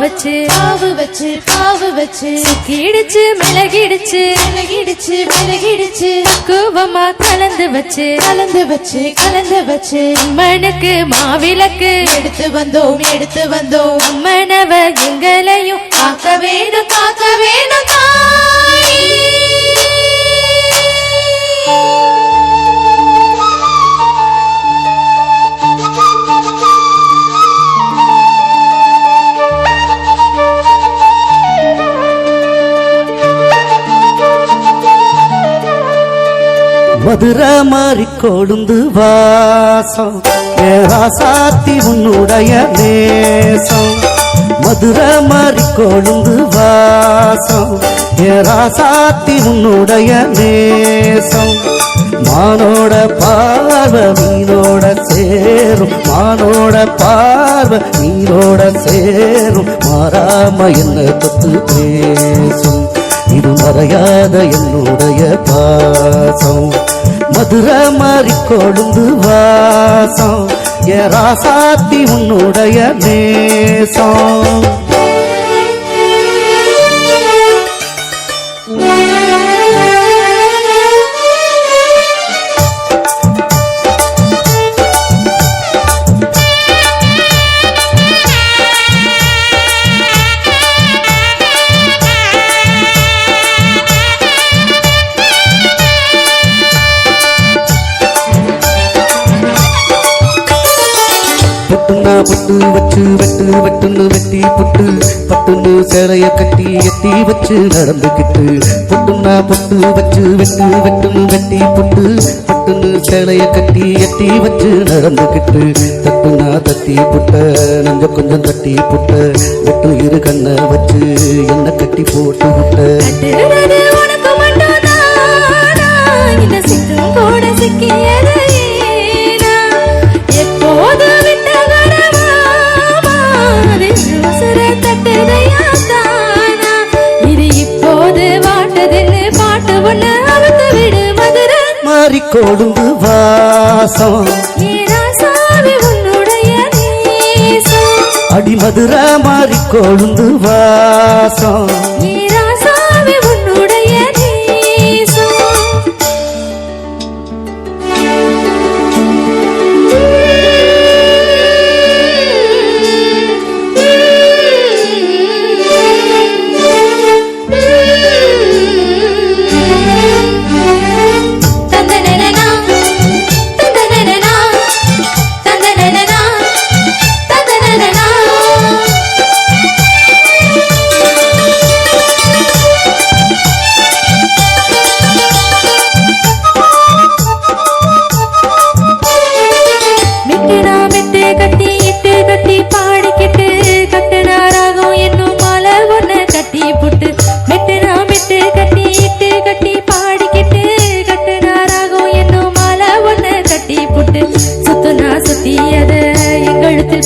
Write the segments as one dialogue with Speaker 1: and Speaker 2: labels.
Speaker 1: வச்சு பாவு வச்சு கிடிச்சு மிளகிடுச்சு மிளகிடுச்சு கூவமா கலந்து வச்சு அம்மனுக்கு மாவிளக்கு எடுத்து வந்தோம் அம்மனவ எங்களையும் காக்க வேணும் தாய்.
Speaker 2: மதுரை மாறி கொழுந்து வாசம் ராசாத்தி உன்னுடைய நேசம். மதுரை மாறி கொழுந்து வாசம் ராசாத்தி உன்னுடைய நேசம். மானோட பார்வை மீனோட சேரும் மாறாம என்ன தொட்டு பேசும் இது மறையாத என்னுடைய பாசம். மதுரை மாறி கொழுந்து வாசம் ராசாத்தி உன்னுடைய நேசம். புட்டு வச்சு வெட்டுன்னு வெட்டி புட்டு பட்டுன்னு சேலைய கட்டி எட்டி வச்சு நடந்துக்கிட்டு. புட்டுன்னா பொட்டு வச்சு வெட்டுன்னு வெட்டி புட்டு பட்டுன்னு சேலைய கட்டி எட்டி வச்சு நடந்துக்கிட்டு. தட்டுனா தட்டி புட்ட நெஞ்ச கொஞ்சம் தட்டி புட்ட வெட்டு இரு கண்ணை வச்சு என்ன கட்டி போட்டு விட்ட. மாறி கொழுந்து வாசம் அடி மதுரை மாறி கொழுந்து வாசம்.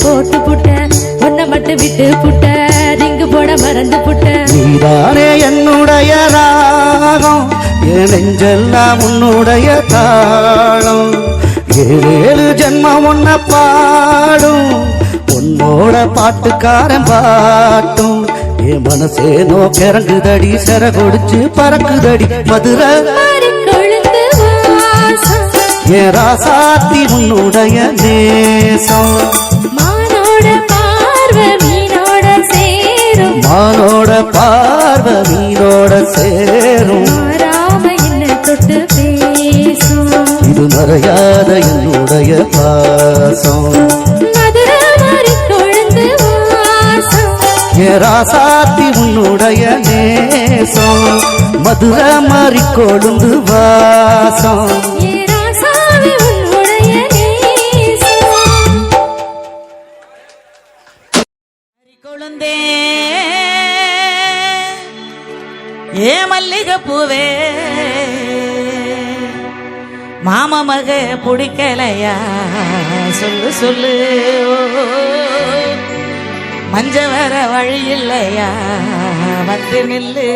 Speaker 2: போட்டு புட்ட ஒன்ன மட்டும் விட்டு புட்ட ரிங்கு போட மறந்து புட்ட. நீதானே என்னுடைய ராகம் என் நெஞ்செல்லாம் உன்னுடைய தாளம். 7 ஜென்மம் உன்ன பாடும் உன்னோட பாட்டுக்காரன் பாட்டும். என் மனசே நோக்கிறங்குதடி செர கொடுச்சு பறக்குதடி மதுரை என் ராசாத்தி உன்னுடைய நேசம்.
Speaker 1: மானோட பார்வை மீனோட சேரும்
Speaker 2: மாறாம என்ன தொட்டு பேசும் இது மறையாத என்னுடைய பாசம்.
Speaker 1: மதுரை மாறி கொழுந்து வாசம்
Speaker 2: என் ராசாத்தி உன்னுடைய நேசம். மதுரை மாறி கொழுந்து வாசம்
Speaker 3: கொழுந்தே ஏ மல்லிகை பூவே மாமா மக பிடிக்கலையா சொல்லு மஞ்ச வர வழி இல்லையா வந்து நில்லு.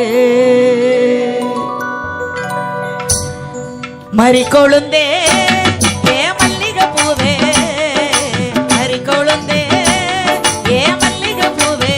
Speaker 3: மறி கொழுந்தே ஏ மல்லிகை பூவே மறி கொழுந்தே ஏ மல்லிகை பூவே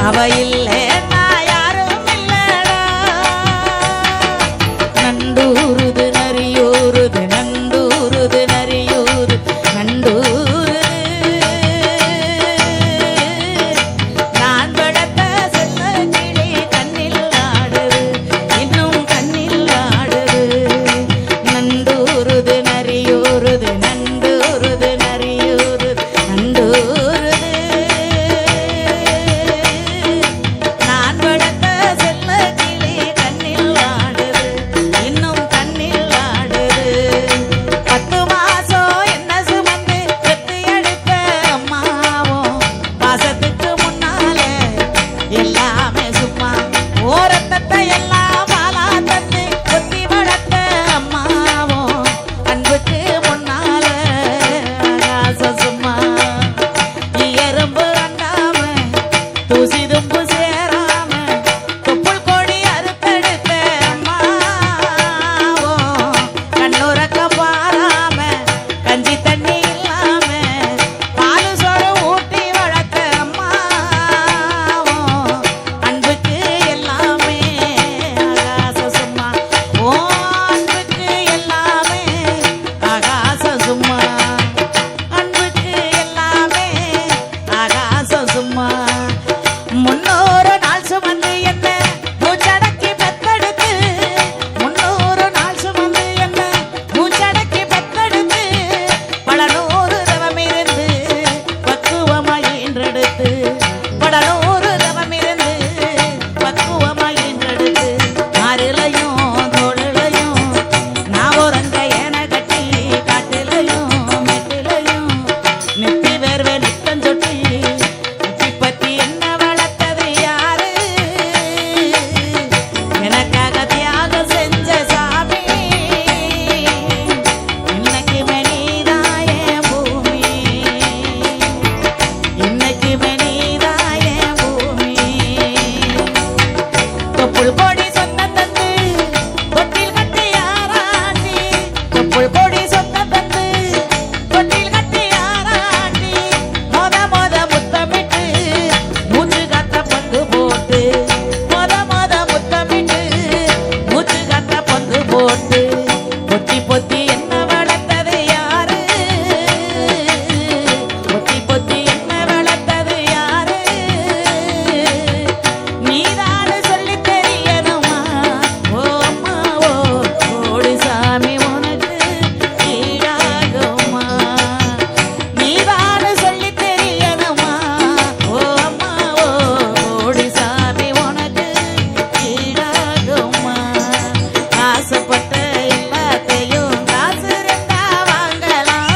Speaker 3: அவ இல்லை நான் யாரும் இல்லடா நண்டூருது நரியூருது நண்டூருது நரியூரு நண்டூருது நான் படத்த செல்ல கிளி கண்ணில் ஆடுது இன்னும் கண்ணில் ஆடுது நண்டூருது நரியூருது நண்டூருது நரியூரு நண்டூருது நான் படத்த செல்ல கிளி கண்ணில் ஆடுது இன்னும் கண்ணில் ஆடுது 10 மாசம் என்ன சுமந்து பெத்து எடுத்த அம்மாவும் பாசத்துக்கு முன்னால எல்லாமே சும்மா ஓரத்தத்தை எல்லாம் பாலா தந்து கொத்தி வளர்த்த அம்மாவும் அன்புக்கு முன்னால ஆகாசம் சும்மா எறும்பு அண்டாம தூசி தும்பு சேராம தொப்புள் கொடி அறுத்தெடுத்த அம்மாவும் கண்ணுறக்க பாராம கஞ்சி தண்ணி இல்லாம பாலு சோறு ஊட்டி வளர்த்த அம்மாவும் அன்புக்கு எல்லாமே ஆகாச சும்மா ஓ அன்புக்கு எல்லாமே ஆகாச சும்மா அன்புக்கு எல்லாமே ஆகாச சும்மா 300 நாள் சுமந்து என்ன மூச்சடக்கி பெத்தெடுத்து 300 நாள் சுமந்து என்ன மூச்சடக்கி பெத்தெடுத்து பல நூறு தவம் இருந்து பக்குவமாய் ஈன்றெடுத்து பல நூறு தவம் இருந்து பக்குவமாய் ஈன்றெடுத்து ஆறிலையும் தோளிலையும் நான் உறங்க என கட்டி காட்டிலையும் மெட்டிலையும் நெத்தி வேர்வை நித்தம் சொட்டி நெத்தி பத்தி என்ன வளர்த்தது யாரு எனக்காக தியாகம் செஞ்ச சாமி இன்னைக்குமே நீதான் என் பூமி இன்னைக்குமே நீதான் என் பூமி தொப்புள் கொடி சொந்த தந்து தொட்டில் கட்டி யாராட்டி தொப்புள் கொடி சொந்த தந்து தொட்டில் கட்டி யாராட்டி மொத முத்தமிட்டு மூச்சு காத்த பங்கு போட்டு மொத முத்தமிட்டு மூச்சு காத்த பங்கு போட்டு பொத்தி பொத்தி என்ன வளர்த்தது யாரு பொத்தி பொத்தி என்ன வளர்த்தது யாரு நீதானு சொல்லி தெரியணுமா ஓ அம்மா ஓ ஓடி சாமி உனக்கு ஈடாகுமா நீதானு சொல்லி தெரியணுமா ஓ அம்மா ஓ ஓடி சாமி உனக்கு ஈடாகுமா ஆசைப்பட்ட எல்லாத்தையும் காசு இருந்தா வாங்கலாம்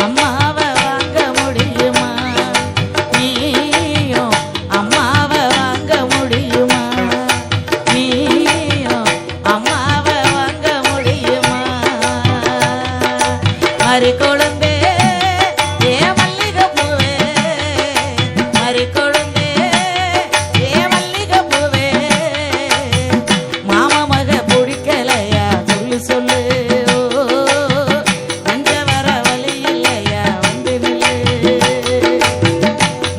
Speaker 3: அம்மாவை வாங்க முடியுமா நீயும் அம்மாவை வாங்க முடியுமா நீயும் அம்மாவை வாங்க முடியுமா மறு கொழுந்தே ஏ மல்லிகை பூவே மறு கொழுந்தே ஏ மல்லிகை பூவே மாமா மக பிடிக்கலையா சொல்லு சொல்லு ஓ, அஞ்ச வர வழி இல்லையா வந்து நில்லு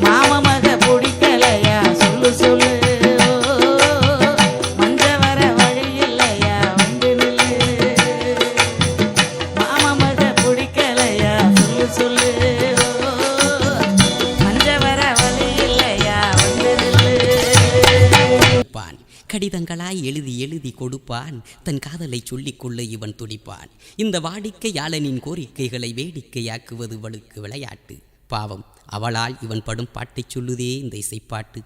Speaker 3: மாமா மக பிடிக்கலையா சொல்லு சொல்லு ஓ, மஞ்ச வர வழி இல்லையா வந்து நில்லு மாமா மக பிடிக்கலையா சொல்லு சொல்லு ஓ, மஞ்ச வர வழி இல்லையா வந்து நில்லு
Speaker 4: கொடுப்பான். கடிதங்களாய் எழுதி எழுதி கொடுப்பான். தன் காதலை சொல்லிக்கொள்ள இவன் துடிப்பான். இந்த வாடிக்கையாளனின் கோரிக்கைகளை வேடிக்கையாக்குவது இவளுக்கு விளையாட்டு. பாவம், அவளால் இவன் படும் பாட்டைச் சொல்லுதே இந்த இசைப்பாட்டு.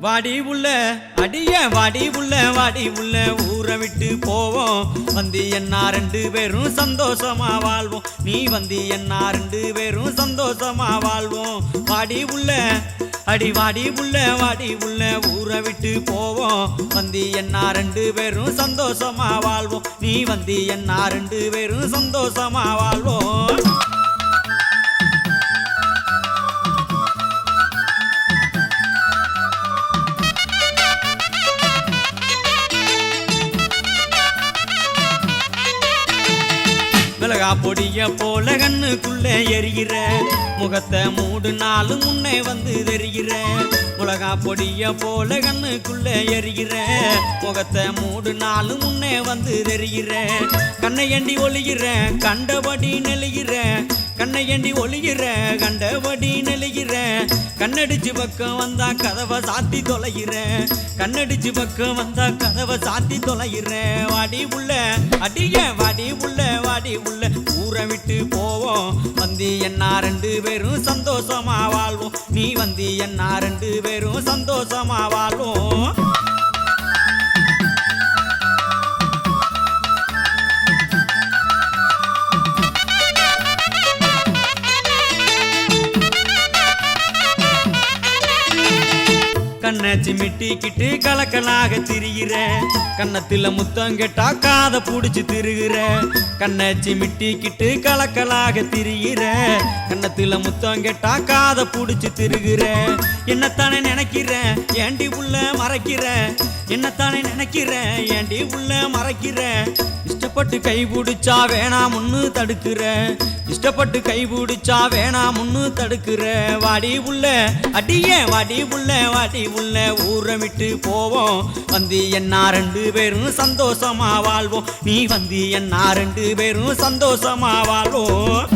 Speaker 5: வாடி உள்ள அடிய வாடி உள்ள ஊரை விட்டு போவோம். வந்து என்ன 2 பேரும் சந்தோஷமா வாழ்வோம். நீ வந்து என்ன 2 பேரும் சந்தோஷமா வாழ்வோம். வாடி உள்ள அடி வாடி உள்ள ஊரை விட்டு போவோம். வந்து என்ன 2 பேரும் சந்தோஷமா வாழ்வோம். நீ வந்து என்ன 2 பேரும் சந்தோஷமா வாழ்வோம். மிளகா பொடிய போல கண்ணுக்குள்ளே எரிகிற முகத்தை 3 நாள் முன்னே வந்து தெரிகிற முளகா பொடிய போல கண்ணுக்குள்ள எரிகிற முகத்தை 3 நாள் முன்னே வந்து தெரிகிற கண்ணை ஏண்டி ஒளிகிற கண்டபடி நெளிகிற கண்ணை ஏண்டி ஒளிகிற கண்டபடி நெளிகிற கண்ணடிச்சு பக்கம் வந்தா கதவை சாத்தி தொலைகிற கண்ணடிச்சு பக்கம் வந்தா கதவை சாத்தி தொலைகிற வாடி உள்ள அடிய வாடி உள்ள ஊரை விட்டு போவோம் வந்தி என்ன 2 பேரும் சந்தோஷமா வாழ்வோம் நீ வந்தி என்ன 2 பேரும் சந்தோஷமா வாழ்வோம் கண்ணை சிமிட்டிக்கிட்டு கலக்கலாக திரிகிற கன்னத்துல முத்தம் கெட்டா காதை புடிச்சு திருகிற கண்ணை சிமிட்டிக்கிட்டு கலக்கலாக திரிகிற கன்னத்துல முத்தம் கெட்டா காதை புடிச்சு திருகிற என்னத்தானே நினைக்கிற ஏண்டி உள்ள மறைக்கிற என்னத்தானே நினைக்கிற ஏண்டி உள்ள மறைக்கிற இஷ்டப்பட்டு கை பிடிச்சா வேணாமுன்னு தடுக்கிற இஷ்டப்பட்டு கை பிடிச்சா வேணாமுன்னு தடுக்கிற வாடி உள்ள அடியே வாடி உள்ள ஊரை விட்டு போவோம் வந்தி என்ன 2 பேரும் சந்தோஷமா வாழ்வோம் நீ வந்தி என்ன 2 பேரும் சந்தோஷமா வாழ்வோம்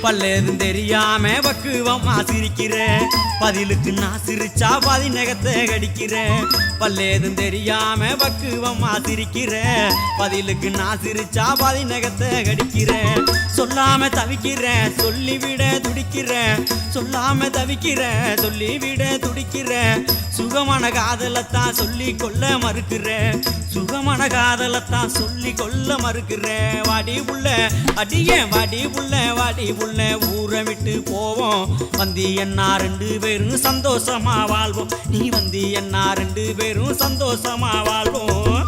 Speaker 5: பல்லேதும் தெரியாம பக்குவமா சிரிக்கிற பதிலுக்கு நான் சிரிச்சா பாதி நகத்தை கடிக்கிற பல்லேதும் தெரியாம பக்குவமா சிரிக்கிற பதிலுக்கு நான் சிரிச்சா பாதி நகத்தை கடிக்கிற சொல்லாம தவிக்கிற சொல்லிவிட துடிக்கிற சொல்லாம தவிக்கிற சொல்லிவிட துடிக்கிற சுகமான காதலத்தான் சொல்லி கொள்ள மறுக்கிற சுகமான காதலத்தான் சொல்லி கொள்ள மறுக்கிற வாடி உள்ள அடியே வாடி உள்ள ஊரை விட்டு போவோம் வந்தி என்ன 2 பேரும் சந்தோஷமா வாழ்வோம் நீ வந்தி என்ன 2 பேரும் சந்தோஷமா வாழ்வோம்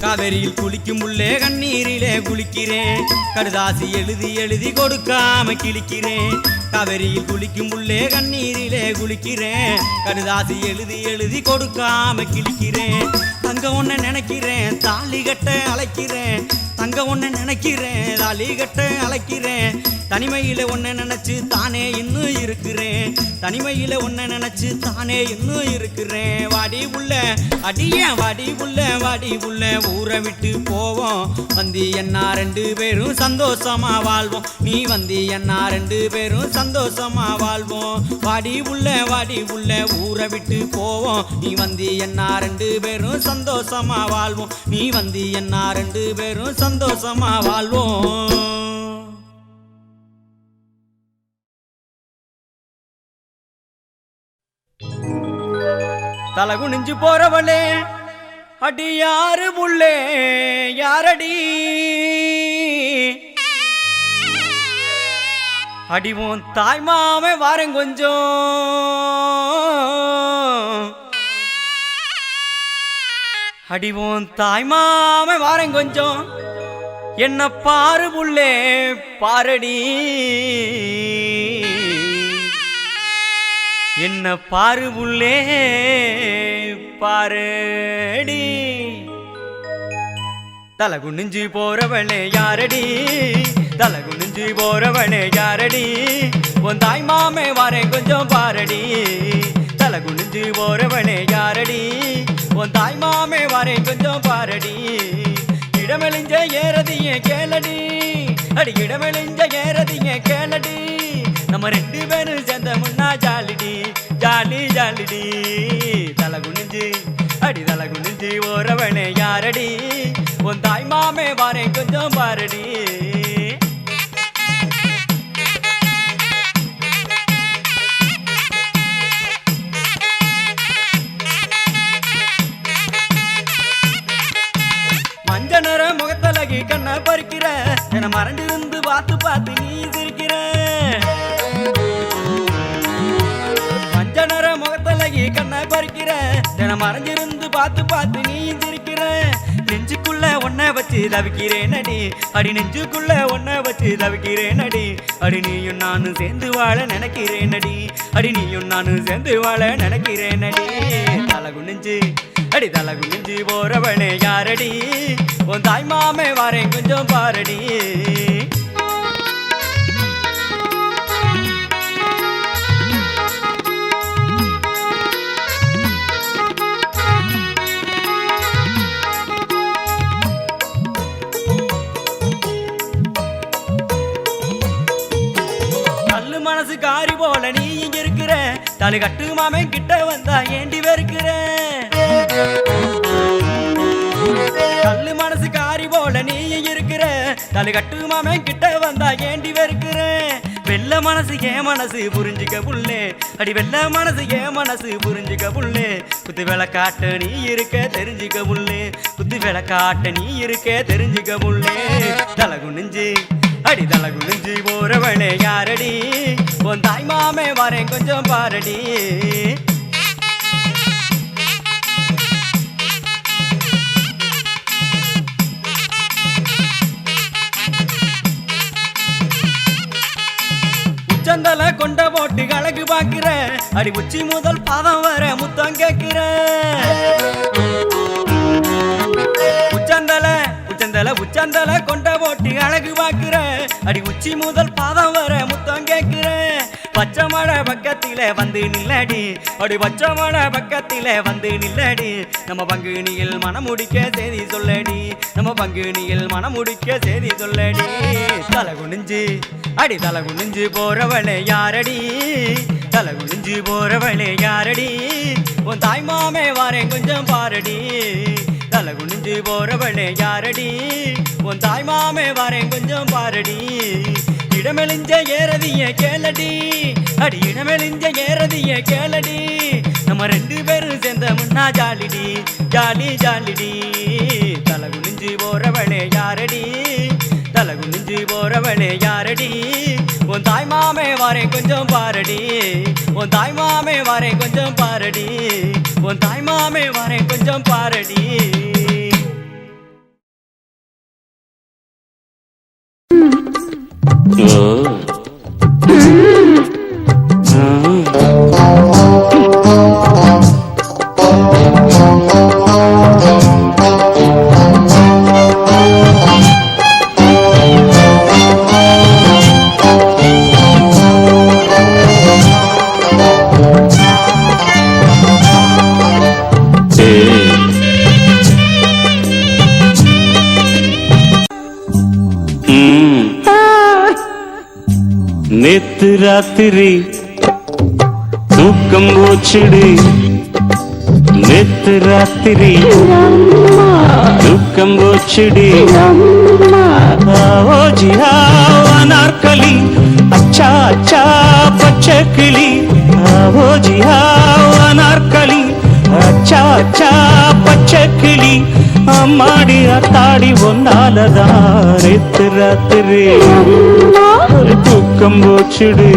Speaker 5: காவேரியில் குளிக்கும் உள்ளே கண்ணீரிலே குளிக்கிறேன் கடுதாசி எழுதி கொடுக்காம கிழிக்கிறேன் காவேரியில் குளிக்கும் உள்ளே கண்ணீரிலே குளிக்கிறேன் கடுதாசி எழுதி கொடுக்காம கிழிக்கிறேன் தங்க ஒன்ன நினைக்கிறேன் தாலி கட்ட அழைக்கிறேன் தங்க ஒன்ன நினைக்கிறேன் தாலி கட்ட அழைக்கிறேன் தனிமையில ஒன்ன நினைச்சு தானே இன்னும் இருக்கிறேன் தனிமையில ஒன்ன நினைச்சு தானே இன்னும் இருக்கிறேன் வாடி உள்ள அடியே வாடி உள்ள ஊரை விட்டு போவோம் வந்தி என்ன 2 பேரும் சந்தோஷமா வாழ்வோம் நீ வந்தி என்ன 2 பேரும் சந்தோஷமா வாழ்வோம் வாடி உள்ள ஊரை விட்டு போவோம் நீ வந்தி என்ன 2 பேரும் சந்தோஷமா வாழ்வோம் நீ வந்தி என்ன 2 பேரும் சந்தோஷமா வாழ்வோம் தலகுனிஞ்சு போறவளே அடி யாரு புள்ளே யாரடி அடிவோன் தாய் மாமே வாரேன் கொஞ்சம் அடிவோன் தாய் மாமே வாரேன் கொஞ்சம் என்ன பாரு புள்ளே பாரடி என்ன பாரு புள்ளே பாரடி தலகுனிஞ்சு போறவளே யாரடி தலகுனிஞ்சு போறவளே யாரடி உன் தாய் மாமே வாரேன் கொஞ்சம் பாரடி தலகுனிஞ்சு போறவளே யாரடி உன் தாய் மாமே வாரேன் கொஞ்சம் பாரடி இடமெளிஞ்ச ஏறதிய கேளடி அடி இடமெளிஞ்ச ஏறதிய கேளடி நம்ம 2 பேரும் சேர்ந்த முன்னா ஜாலிடி ஜாலிடி தலகுனிஞ்சு அடி தலகுனிஞ்சு ஓரவனே யாரடி உன் தாய் மாமே வாரேன் கொஞ்சம் பாரடி மஞ்ச நிற முகத்தலகி கண்ண பறிக்கிற என மறைஞ்சிருந்து பார்த்து நீ சிரிக்கிற மஞ்ச நிற முகத்தலகி கண்ண பறிக்கிற என மறைஞ்சிருந்து பார்த்து நீ சிரிக்கிற நெஞ்சு வச்சு தவிக்கிறேன் அடி அடி நெஞ்சுக்குள்ள ஒன்ன வச்சு தவிக்கிறேன் அடி அடி நீயும் நானும் சேர்ந்து வாழ நினைக்கிறேன் அடி அடி நீயும் நானும் சேர்ந்து வாழ நினைக்கிறேன் அடி தலகுனிஞ்சு அடி தலகுனிஞ்சு போறவனே யாரடி உன் தாய் மாமே வாரேன் கொஞ்சம் பாரடி மனசு காரி போல நீ இங்க இருக்கிற தலை கட்டு மாமே கிட்ட வந்தா ஏண்டி வெறுக்கிற கல்லு மனசு காரி போல நீ இங்க இருக்கிற தலை கட்டு மாமே கிட்ட வந்தா ஏண்டி வெறுக்கிற வெள்ள மனசு ஏன் மனசு புரிஞ்சுக்க புள்ளே அடி வெள்ள மனசு ஏன் மனசு புரிஞ்சுக்க புள்ளே குத்து விளக்காட்ட நீ இருக்க தெரிஞ்சுக்க புள்ளே குத்து விளக்காட்ட நீ இருக்க தெரிஞ்சுக்க புள்ளே தலகுனிஞ்சு அடி தலகுனிஞ்சு போறவனே யாரடி உன் தாய் மாமே வரேன் கொஞ்சம் பாரடி உச்சந்தல கொண்ட போட்டு அழகு பாக்குற அடி உச்சி முதல் பாதம் வர முத்தம் கேட்கிற உச்சந்தல கொண்ட போட்டு அழகு பாக்குற அடி உச்சி முதல் பாதம் வர முத்தம் கேட்கிற பச்சை மழை பக்கத்தில வந்து நில்லடி அடி பச்சை மழை பக்கத்தில வந்து நில்லடி நம்ம பங்குனியில் மனமுடிக்க செய்தி சொல்லடி நம்ம பங்குனியில் மனமுடிக்க செய்தி சொல்லடி தலகுனிஞ்சு அடி தலகுனிஞ்சு போறவளே யாரடி தலகுனிஞ்சு போறவளே யாரடி உன் தாய் மாமே வாரேன் கொஞ்சம் பாரடி தலகுனிஞ்சு போறவளே யாரடி உன் தாய் மாமே வாரேன் கொஞ்சம் பாரடி இடமெலிஞ்ச ஏறதிய கேளடி அடி இடமெலிஞ்ச ஏறதிய கேளடி நம்ம ரெண்டு பேரும் சேர்ந்த முன்னா ஜாலிடி ஜாலி ஜாலிடி தலகுனிஞ்சு போறவளே யாரடி தலகுனிஞ்சு போறவளே யாரடி உன் தாய் மாமே வாரேன் கொஞ்சம் பாரடி உன் தாய் மாமே வாரேன் கொஞ்சம் பாரடி உன் தாய் மாமே வாரேன் கொஞ்சம் பாரடி
Speaker 6: நேத்து ராத்திரி தூக்கம் போச்சுடி நேத்து ராத்திரி தூக்கம் போச்சுடி நாற்களி அச்சா அச்சா பச்சை கிளி நாற்களி அச்சா அச்சா பச்சை கிளி அம்மாடி அத்தாடி ஒன்னாலதான் நேத்து ராத்திரி தூக்கம் போச்சுடு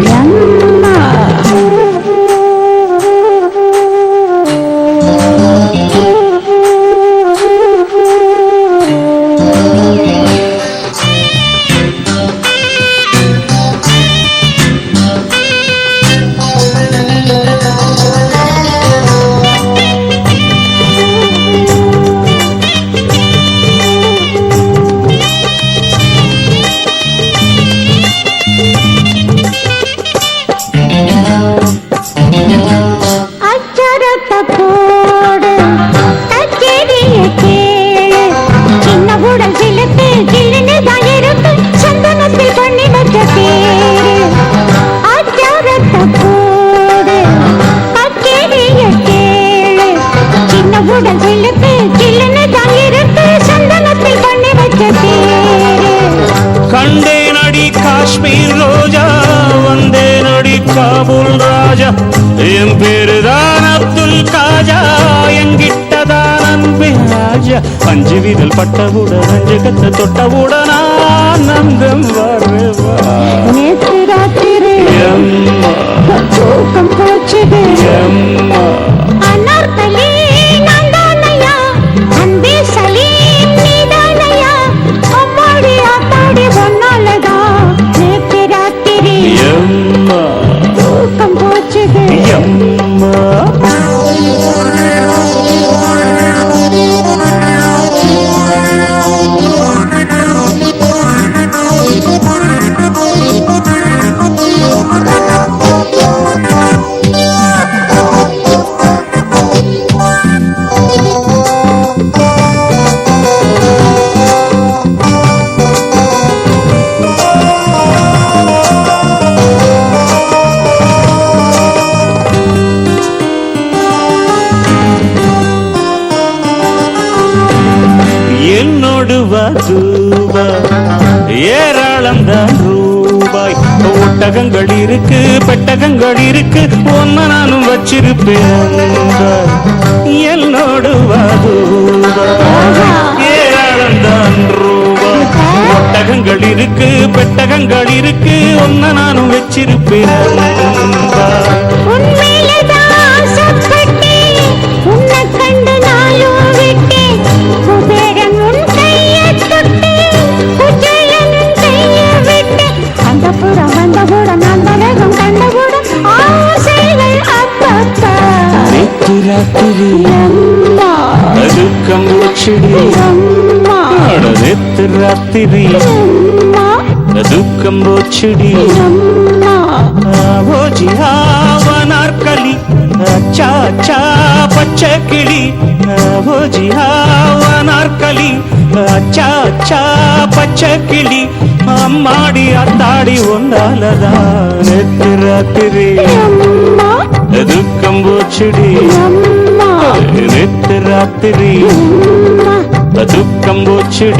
Speaker 6: கண்டேனடி காஷ்மீர் ரோஜா வந்தேனடி காபூல் ராஜா என் பேருதான் அப்துல் காஜா என்கிட்டதான் அன்பே ராஜா பஞ்சு வீரல் பட்டவுடன் அஞ்சு கத்த தொட்டவுடன் ஆனந்தம் வருவா நேற்று ராத்திரி தூக்கம் போச்சுது அனார்கலி நந்தானயா அன்பே சலீம் நீதானயா என்னோடு வா ரூபாய் ஏராளம்தான் ரூபாய் ஒட்டகங்கள் இருக்கு பெட்டகங்கள் இருக்கு ஒன்ன நானும் வச்சிருப்பேன் என்னோடு வா ரூபாய் ஏராளம்தான் ரூபாய் ஒட்டகங்கள் இருக்கு பெட்டகங்கள் இருக்கு ஒன்ன நானும் வச்சிருப்பேன்
Speaker 1: உன்மேலதான் ஆசைப்பட்டேன், உன்னை கண்டு நாளும் விட்டேன். குபேரன் உன் கையைத் தொட்டேன், குச்சேலனின் கையை விட்டேன். அந்தப்புறம் வந்தவுடன் அந்தரகம் கண்டவுடன் ஆசைகள் அப்பப்பா.
Speaker 6: நேற்று ராத்திரி
Speaker 1: அம்மா,
Speaker 6: அதுக்கம் வச்சிடி
Speaker 1: அம்மா,
Speaker 6: நேற்று ராத்திரி
Speaker 1: அம்மா,
Speaker 6: துக்கம் போச்சுடி
Speaker 1: அம்மா.
Speaker 6: நாற்களி அச்சா பச்சை கிளி நாற்களி அச்சா பச்சை கிளி அம்மாடி அத்தாடி ஒன்னாலதான் நேற்று ராத்திரி
Speaker 1: அம்மா,
Speaker 6: துக்கம் போச்சுடி
Speaker 1: அம்மா,
Speaker 6: நேற்று ராத்திரி
Speaker 1: அம்மா.
Speaker 6: துக்கம் போச்சுடி